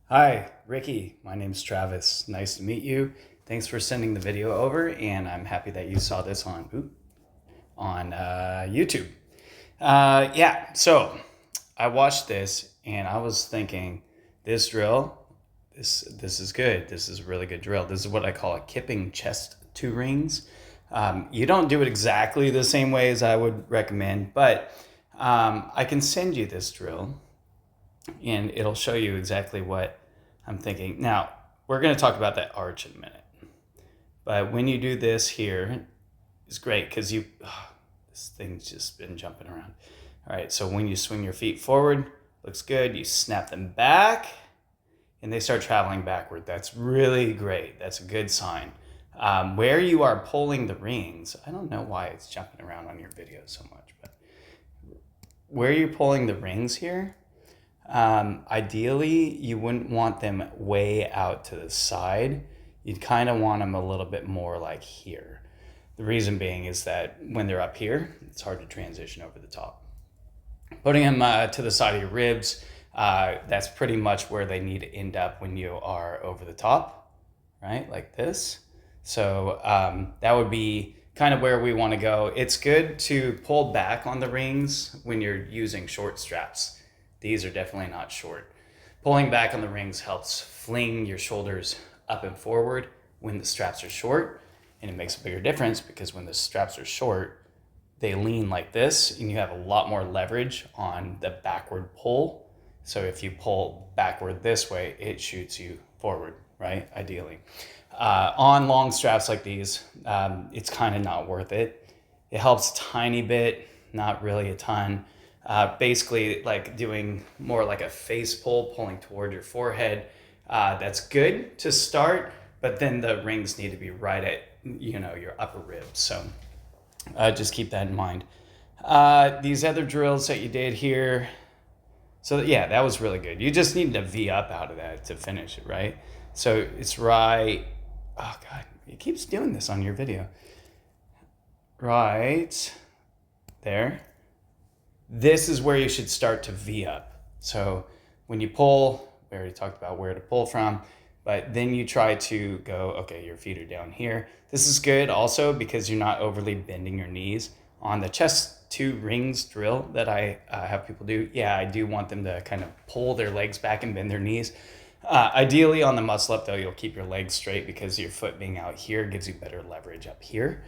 Hi, Ricky. My name's Travis. Nice to meet you. Thanks for sending the video over, and I'm happy that you saw this on YouTube. So I watched this, and I was thinking, this drill, this is good. This is a really good drill. This is what I call a kipping chest two rings. You don't do it exactly the same way as I would recommend, but I can send you this drill and it'll show you exactly what I'm thinking. Now, we're going to talk about that arch in a minute. But when you do this here, it's great because this thing's just been jumping around. All right, so when you swing your feet forward, looks good. You snap them back and they start traveling backward. That's really great. That's a good sign. Where you are pulling the rings, I don't know why it's jumping around on your video so much, but where you're pulling the rings here, ideally, you wouldn't want them way out to the side. You'd kind of want them a little bit more like here. The reason being is that when they're up here, it's hard to transition over the top. Putting them to the side of your ribs, that's pretty much where they need to end up when you are over the top, right? Like this. So that would be kind of where we want to go. It's good to pull back on the rings when you're using short straps. These are definitely not short. Pulling back on the rings helps fling your shoulders up and forward when the straps are short, and it makes a bigger difference because when the straps are short, they lean like this, and you have a lot more leverage on the backward pull. So if you pull backward this way, it shoots you forward, right? Ideally. On long straps like these, it's kind of not worth it. It helps a tiny bit, not really a ton. Basically like doing more like a face pull, pulling toward your forehead. That's good to start, but then the rings need to be right at, your upper ribs. So just keep that in mind. These other drills that you did here. So yeah, that was really good. You just need to V up out of that to finish it, right? So it's right. Oh God, it keeps doing this on your video. Right there. This is where you should start to V up. So when you pull, we already talked about where to pull from, but then you try to go, okay, your feet are down here. This is good also because you're not overly bending your knees. On the chest two rings drill that I have people do, yeah, I do want them to kind of pull their legs back and bend their knees. Ideally on the muscle up though, you'll keep your legs straight because your foot being out here gives you better leverage up here.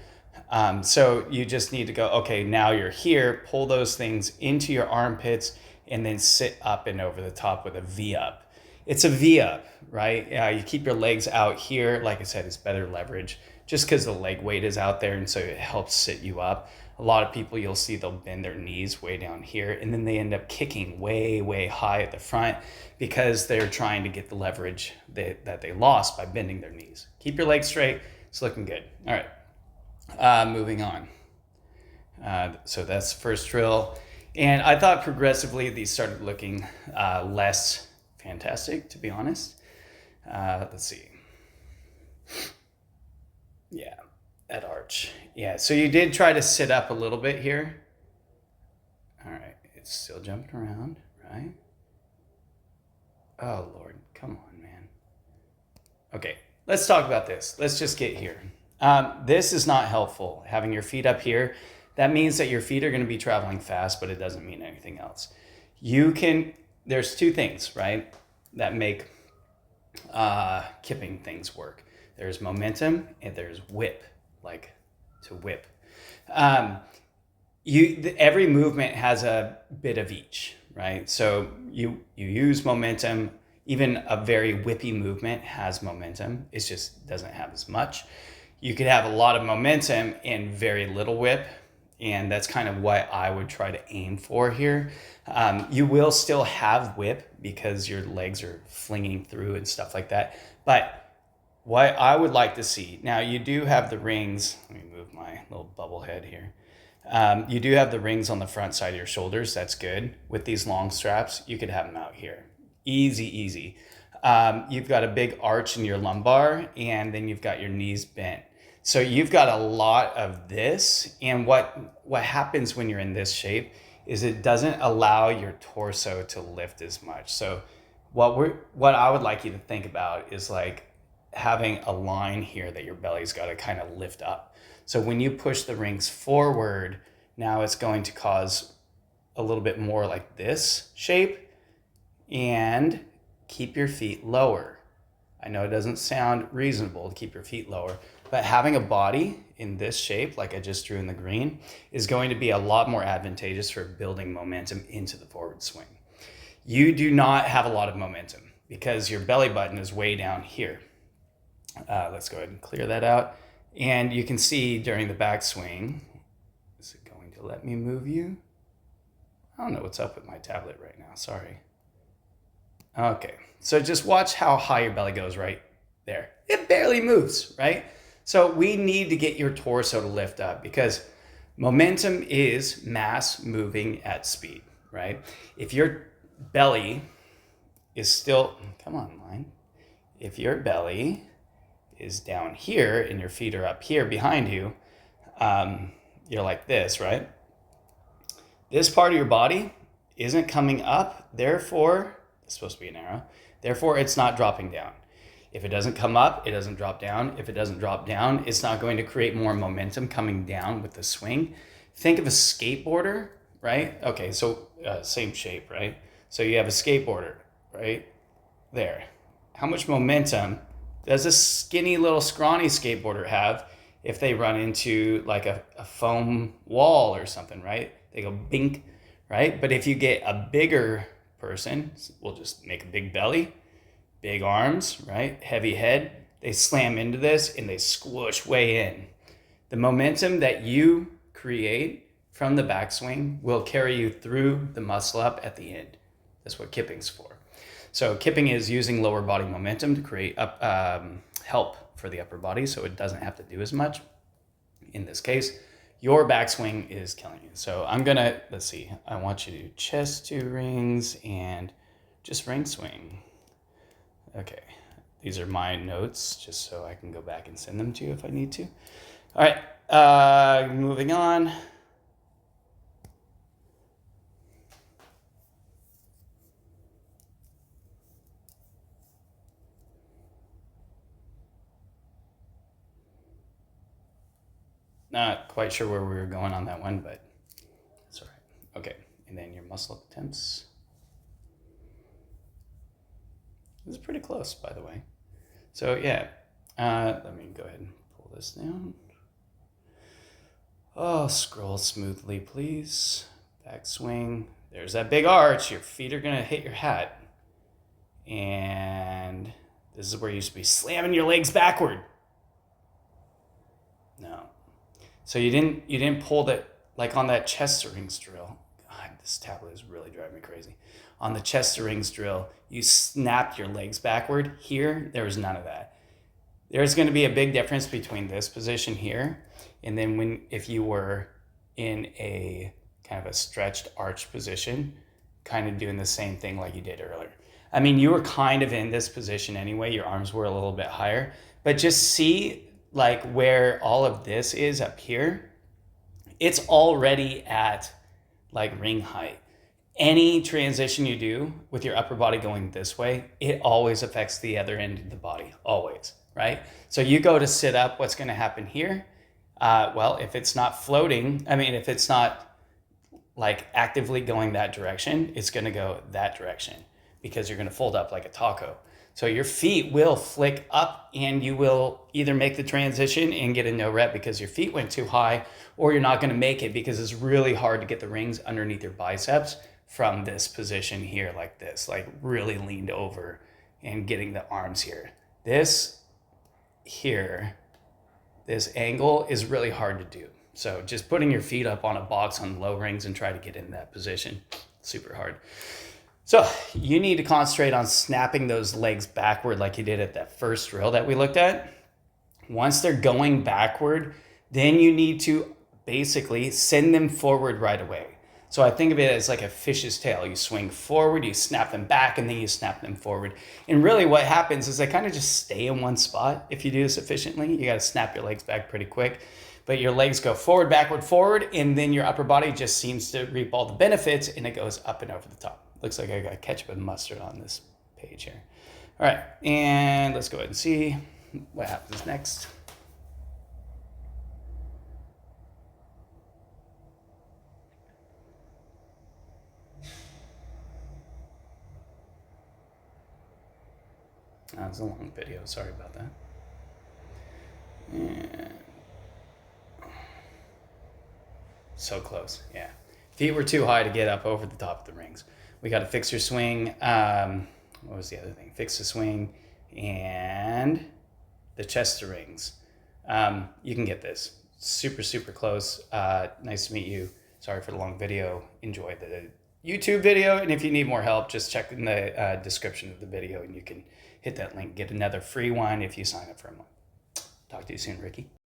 So you just need to go, okay, now you're here, pull those things into your armpits and then sit up and over the top with a V up. It's a V up, right? You keep your legs out here. Like I said, it's better leverage just because the leg weight is out there. And so it helps sit you up. A lot of people you'll see they'll bend their knees way down here and then they end up kicking way, way high at the front because they're trying to get the leverage that they lost by bending their knees. Keep your legs straight. It's looking good. All right. Moving on. So that's the first drill. And I thought progressively these started looking less fantastic, to be honest. Let's see. Yeah, that arch. Yeah, so you did try to sit up a little bit here. All right, it's still jumping around, right? Oh, Lord, come on, man. Okay, let's talk about this. Let's just get here. This is not helpful, having your feet up here. That means that your feet are going to be traveling fast, but it doesn't mean anything else. There's two things, right, that make kipping things work. There's momentum and there's whip, like to whip. Every movement has a bit of each, right? So you use momentum. Even a very whippy movement has momentum. It just doesn't have as much. You could have a lot of momentum and very little whip. And that's kind of what I would try to aim for here. You will still have whip because your legs are flinging through and stuff like that. But what I would like to see, now you do have the rings. Let me move my little bubble head here. You do have the rings on the front side of your shoulders. That's good. With these long straps, you could have them out here. Easy, easy. You've got a big arch in your lumbar and then you've got your knees bent. So you've got a lot of this, and what happens when you're in this shape is it doesn't allow your torso to lift as much. So what I would like you to think about is like having a line here that your belly's got to kind of lift up. So when you push the rings forward, now it's going to cause a little bit more like this shape, and keep your feet lower. I know it doesn't sound reasonable to keep your feet lower, but having a body in this shape, like I just drew in the green, is going to be a lot more advantageous for building momentum into the forward swing. You do not have a lot of momentum because your belly button is way down here. Let's go ahead and clear that out. And you can see during the backswing, is it going to let me move you? I don't know what's up with my tablet right now, sorry. Okay, so just watch how high your belly goes right there. It barely moves, right? So we need to get your torso to lift up because momentum is mass moving at speed, right? If your belly is still, come on, line. If your belly is down here and your feet are up here behind you, you're like this, right? This part of your body isn't coming up, therefore, it's supposed to be an arrow, therefore it's not dropping down. If it doesn't come up, it doesn't drop down. If it doesn't drop down, it's not going to create more momentum coming down with the swing. Think of a skateboarder, right? Okay, so same shape, right? So you have a skateboarder, right? There. How much momentum does a skinny little scrawny skateboarder have if they run into like a foam wall or something, right? They go bink, right? But if you get a bigger person, we'll just make a big belly, big arms, right? Heavy head, they slam into this and they squish way in. The momentum that you create from the backswing will carry you through the muscle up at the end. That's what kipping's for. So kipping is using lower body momentum to create help for the upper body so it doesn't have to do as much. In this case, your backswing is killing you. So I'm gonna, let's see, I want you to do chest 2 rings and just ring swing. Okay, these are my notes just so I can go back and send them to you if I need to. All right, moving on. Not quite sure where we were going on that one, but that's all right. Okay, and then your muscle up attempts. This is pretty close, by the way. So yeah, let me go ahead and pull this down. Oh, scroll smoothly, please. Backswing. There's that big arch. Your feet are gonna hit your hat. And this is where you should be slamming your legs backward. No. So you didn't pull that, like on that chest rings drill. God, this tablet is really driving me crazy. On the chest rings drill, you snapped your legs backward. Here, there was none of that. There's going to be a big difference between this position here and then if you were in a kind of a stretched arch position, kind of doing the same thing like you did earlier. I mean, you were kind of in this position anyway. Your arms were a little bit higher, but just see like where all of this is up here, it's already at like ring height. Any transition you do with your upper body going this way, it always affects the other end of the body, always, right? So you go to sit up, what's gonna happen here? Well, if it's not floating, if it's not like actively going that direction, it's gonna go that direction because you're gonna fold up like a taco. So your feet will flick up and you will either make the transition and get a no rep because your feet went too high, or you're not gonna make it because it's really hard to get the rings underneath your biceps from this position here like this, like really leaned over and getting the arms here. This here, this angle is really hard to do. So just putting your feet up on a box on low rings and try to get in that position, super hard. So you need to concentrate on snapping those legs backward like you did at that first drill that we looked at. Once they're going backward, then you need to basically send them forward right away. So I think of it as like a fish's tail. You swing forward, you snap them back, and then you snap them forward. And really what happens is they kind of just stay in one spot. If you do this efficiently, you got to snap your legs back pretty quick. But your legs go forward, backward, forward, and then your upper body just seems to reap all the benefits, and it goes up and over the top. Looks like I got ketchup and mustard on this page here. All right, and let's go ahead and see what happens next. That was a long video, sorry about that. And so close, yeah. Feet were too high to get up over the top of the rings. We got to fix your swing. What was the other thing? Fix the swing and the chest to rings. You can get this. Super, super close. Nice to meet you. Sorry for the long video. Enjoy the YouTube video. And if you need more help, just check in the description of the video and you can hit that link. Get another free one if you sign up for a month. Talk to you soon, Ricky.